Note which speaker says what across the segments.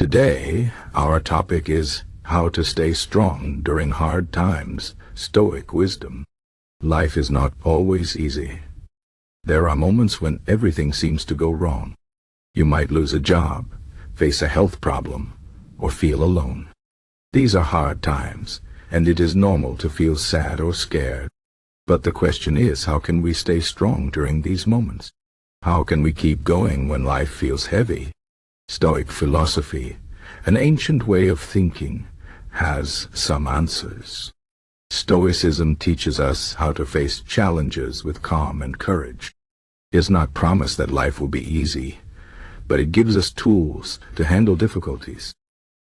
Speaker 1: Today, our topic is how to stay strong during hard times, Stoic wisdom. Life is not always easy. There are moments when everything seems to go wrong. You might lose a job, face a health problem, or feel alone. These are hard times, and it is normal to feel sad or scared. But the question is, how can we stay strong during these moments? How can we keep going when life feels heavy? Stoic philosophy, an ancient way of thinking, has some answers. Stoicism teaches us how to face challenges with calm and courage. It does not promise that life will be easy, but it gives us tools to handle difficulties.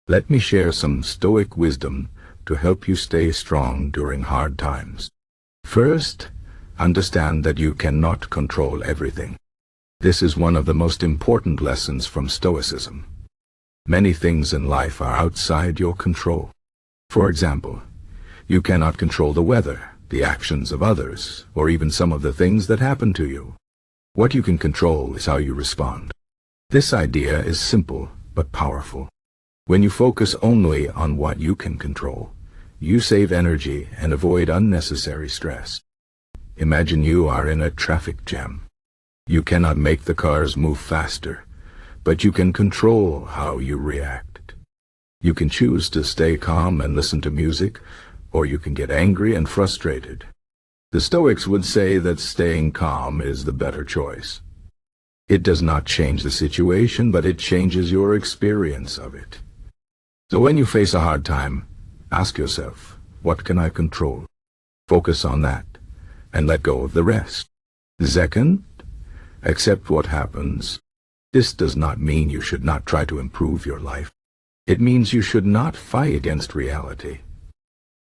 Speaker 1: Let me share some Stoic wisdom to help you stay strong during hard times. First, understand that you cannot control everything. This is one of the most important lessons from Stoicism. Many things in life are outside your control. For example, you cannot control the weather, the actions of others, or even some of the things that happen to you. What you can control is how you respond. This idea is simple but powerful. When you focus only on what you can control, you save energy and avoid unnecessary stress. Imagine you are in a traffic jam. You cannot make the cars move faster, but you can control how you react. You can choose to stay calm and listen to music, or you can get angry and frustrated. The Stoics would say that staying calm is the better choice. It does not change the situation, but it changes your experience of it. So when you face a hard time, ask yourself, what can I control? Focus on that, and let go of the rest. Second, accept what happens. This does not mean you should not try to improve your life. It means you should not fight against reality.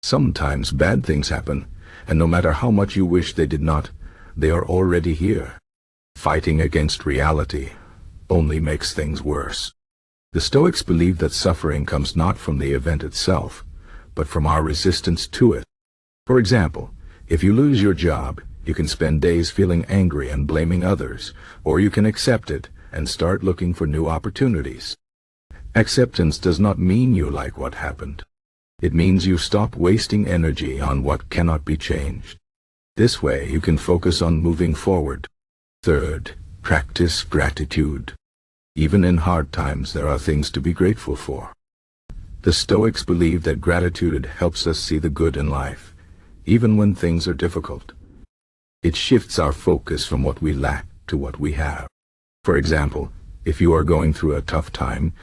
Speaker 1: Sometimes bad things happen, and no matter how much you wish they did not, they are already here. Fighting against reality only makes things worse. The Stoics believe that suffering comes not from the event itself, but from our resistance to it. For example, if you lose your job, you can spend days feeling angry and blaming others, or you can accept it and start looking for new opportunities. Acceptance does not mean you like what happened. It means you stop wasting energy on what cannot be changed. This way you can focus on moving forward. Third, practice gratitude. Even in hard times, there are things to be grateful for. The Stoics believe that gratitude helps us see the good in life, even when things are difficult. It shifts our focus from what we lack to what we have. For example, if you are going through a tough time,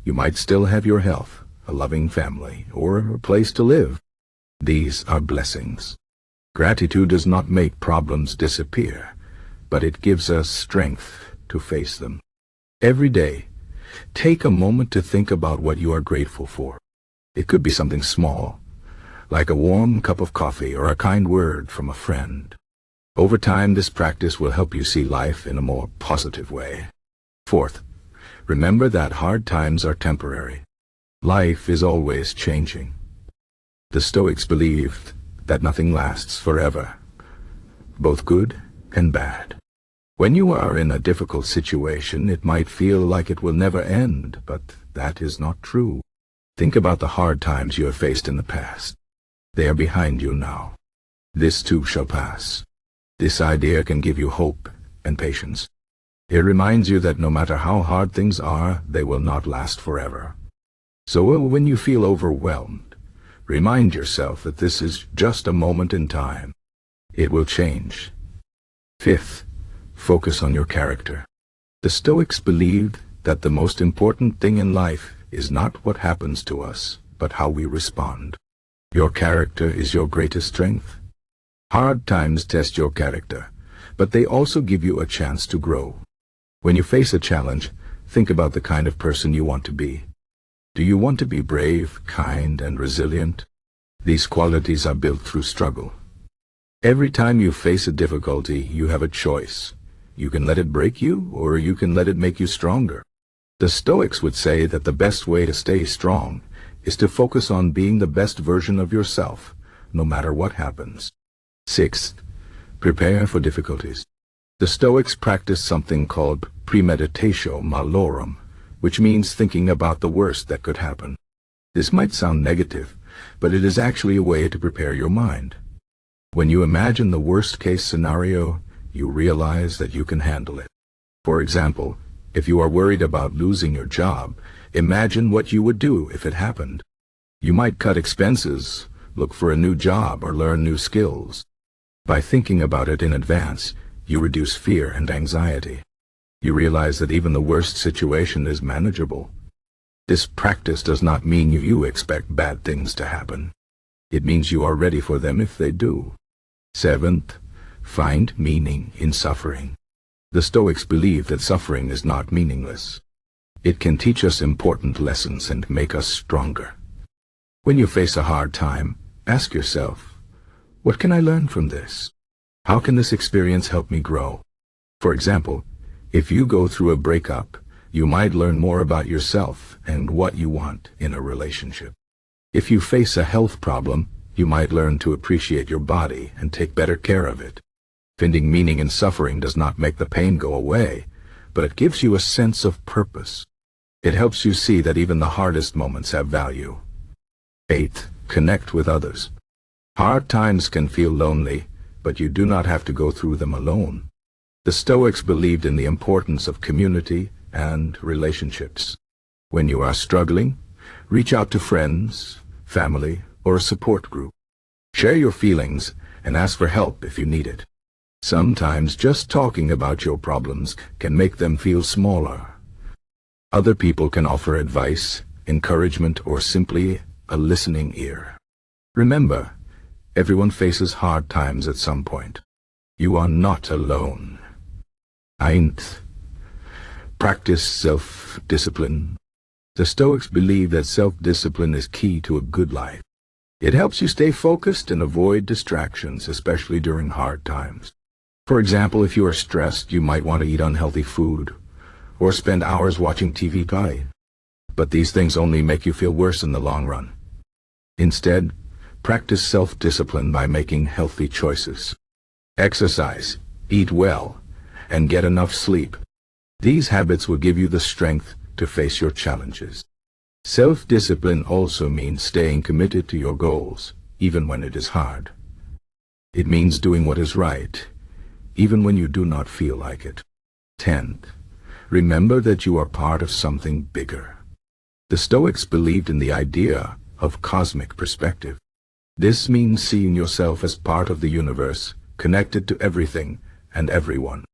Speaker 1: you might still have your health, a loving family, or a place to live. These are blessings. Gratitude does not make problems disappear, but it gives us strength to face them. Every day, take a moment to think about what you are grateful for. It could be something small, like a warm cup of coffee or a kind word from a friend. Over time, this practice will help you see life in a more positive way. Fourth, remember that hard times are temporary. Life is always changing. The Stoics believed that nothing lasts forever, both good and bad. When you are in a difficult situation, it might feel like it will never end, but that is not true. Think about the hard times you have faced in the past. They are behind you now. This too shall pass. This idea can give you hope and patience. It reminds you that no matter how hard things are, they will not last forever. So when you feel overwhelmed, remind yourself that this is just a moment in time. It will change. Fifth, focus on your character. The Stoics believed that the most important thing in life is not what happens to us, but how we respond. Your character is your greatest strength. Hard times test your character, but they also give you a chance to grow. When you face a challenge, think about the kind of person you want to be. Do you want to be brave, kind, and resilient? These qualities are built through struggle. Every time you face a difficulty, you have a choice. You can let it break you, or you can let it make you stronger. The Stoics would say that the best way to stay strong is to focus on being the best version of yourself, no matter what happens. Sixth, prepare for difficulties. The Stoics practice something called premeditatio malorum, which means thinking about the worst that could happen. This might sound negative, but it is actually a way to prepare your mind. When you imagine the worst-case scenario, you realize that you can handle it. For example, if you are worried about losing your job, imagine what you would do if it happened. You might cut expenses, look for a new job, or learn new skills. By thinking about it in advance, you reduce fear and anxiety. You realize that even the worst situation is manageable. This practice does not mean you expect bad things to happen. It means you are ready for them if they do. Seventh, find meaning in suffering. The Stoics believe that suffering is not meaningless. It can teach us important lessons and make us stronger. When you face a hard time, ask yourself, what can I learn from this? How can this experience help me grow? For example, if you go through a breakup, you might learn more about yourself and what you want in a relationship. If you face a health problem, you might learn to appreciate your body and take better care of it. Finding meaning in suffering does not make the pain go away, but it gives you a sense of purpose. It helps you see that even the hardest moments have value. Eighth, connect with others. Hard times can feel lonely, but you do not have to go through them alone. The Stoics believed in the importance of community and relationships. When you are struggling, reach out to friends, family, or a support group. Share your feelings and ask for help if you need it. Sometimes just talking about your problems can make them feel smaller. Other people can offer advice, encouragement, or simply a listening ear. Remember, everyone faces hard times at some point. You are not alone. Ninth, practice self-discipline. The Stoics believe that self-discipline is key to a good life. It helps you stay focused and avoid distractions, especially during hard times. For example, if you are stressed, you might want to eat unhealthy food or spend hours watching TV. But these things only make you feel worse in the long run. Instead, practice self-discipline by making healthy choices. Exercise, eat well, and get enough sleep. These habits will give you the strength to face your challenges. Self-discipline also means staying committed to your goals, even when it is hard. It means doing what is right, even when you do not feel like it. 10th, remember that you are part of something bigger. The Stoics believed in the idea of cosmic perspective. This means seeing yourself as part of the universe, connected to everything and everyone.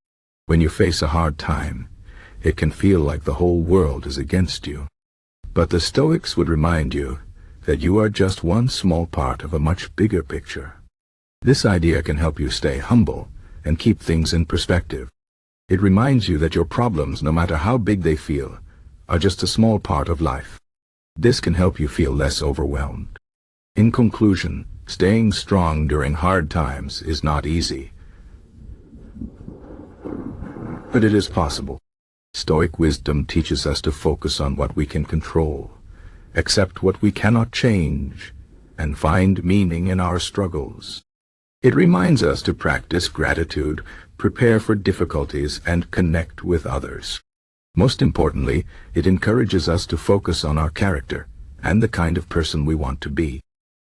Speaker 1: When you face a hard time, it can feel like the whole world is against you. But the Stoics would remind you that you are just one small part of a much bigger picture. This idea can help you stay humble and keep things in perspective. It reminds you that your problems, no matter how big they feel, are just a small part of life. This can help you feel less overwhelmed. In conclusion, staying strong during hard times is not easy, but it is possible. Stoic wisdom teaches us to focus on what we can control, accept what we cannot change, and find meaning in our struggles. It reminds us to practice gratitude, prepare for difficulties, and connect with others. Most importantly, it encourages us to focus on our character and the kind of person we want to be.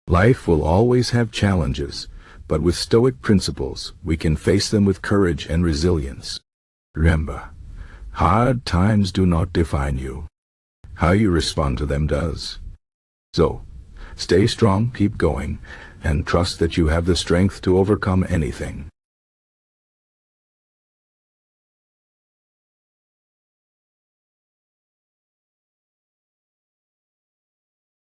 Speaker 1: Life will always have challenges, but with Stoic principles, we can face them with courage and resilience. Remember, hard times do not define you. How you respond to them does. So, stay strong, keep going, and trust that you have the strength to overcome anything.